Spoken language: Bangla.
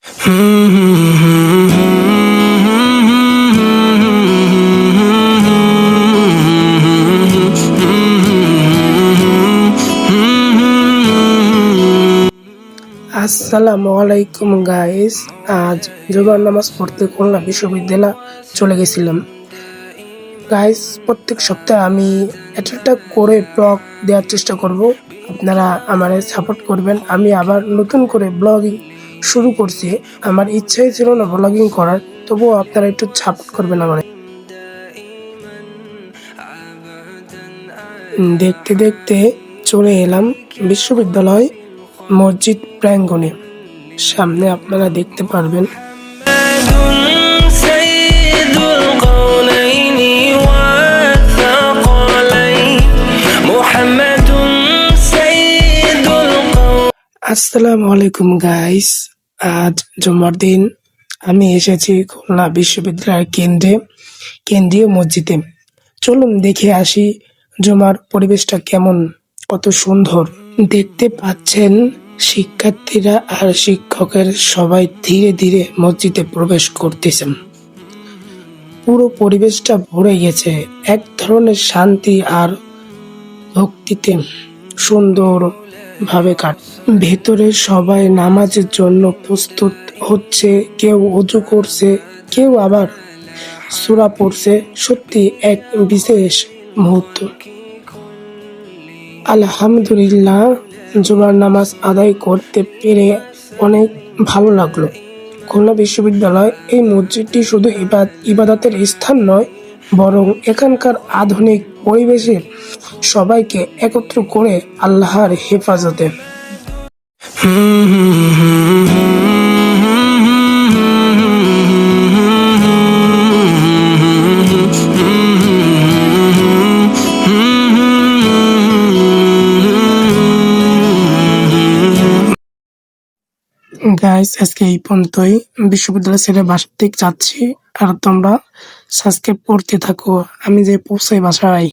আসসালামু আলাইকুম গাইস। আজ জুমার নামাজ পড়তে খুলনা বিশ্ববিদ্যালয় চলে গেছিলাম। গাইস, প্রত্যেক সপ্তাহে আমি একটা করে ব্লগ দেওয়ার চেষ্টা করব। আপনারা আমারে সাপোর্ট করবেন। আমি আবার নতুন করে ব্লগিং শুরু করছি। আমার ইচ্ছাই ছিল না ব্লগিং করার, তবুও আপনারা একটু সাপোর্ট করবেন আমার। দেখতে দেখতে চলে এলাম বিশ্ববিদ্যালয় মসজিদ প্রাঙ্গণে। সামনে আপনারা দেখতে পারবেন আসসালামু আলাইকুম গাইস। আজ জুমার দিন আমি এসেছি খুলনা বিশ্ববিদ্যালয়ের কেন্দ্রীয় মসজিদে। চলুন দেখে আসি জুমার পরিবেশটা কেমন, কত সুন্দর। দেখতে পাচ্ছেন শিক্ষার্থীরা আর শিক্ষকের সবাই ধীরে ধীরে মসজিদে প্রবেশ করতেছেন। পুরো পরিবেশটা ভরে গেছে এক ধরনের শান্তি আর ভক্তিতে। সুন্দর ভাবে ভেতরে সবাই নামাজের জন্য প্রস্তুত হচ্ছে, কেউ ওযু করছে, কেউ আবার সূরা পড়ছে। সত্যি এক বিশেষ মুহূর্ত। আলহামদুলিল্লাহ, জুমার নামাজ আদায় করতে পেরে অনেক ভালো লাগলো। খুলনা বিশ্ববিদ্যালয় এই মসজিদটি শুধু ইবাদতের স্থান নয়, বরং এখানকার আধুনিক পরিবেশে সবাইকে একত্র করে আল্লাহর হেফাজতে। গাইস, আজকে এই পর্যন্তই। বিশ্ববিদ্যালয় ছেড়ে বাসার দিকে যাচ্ছি, আর তোমরা সাবস্ক্রাইব করতে থাকো। আমি যে পৌঁছাই বাসায়।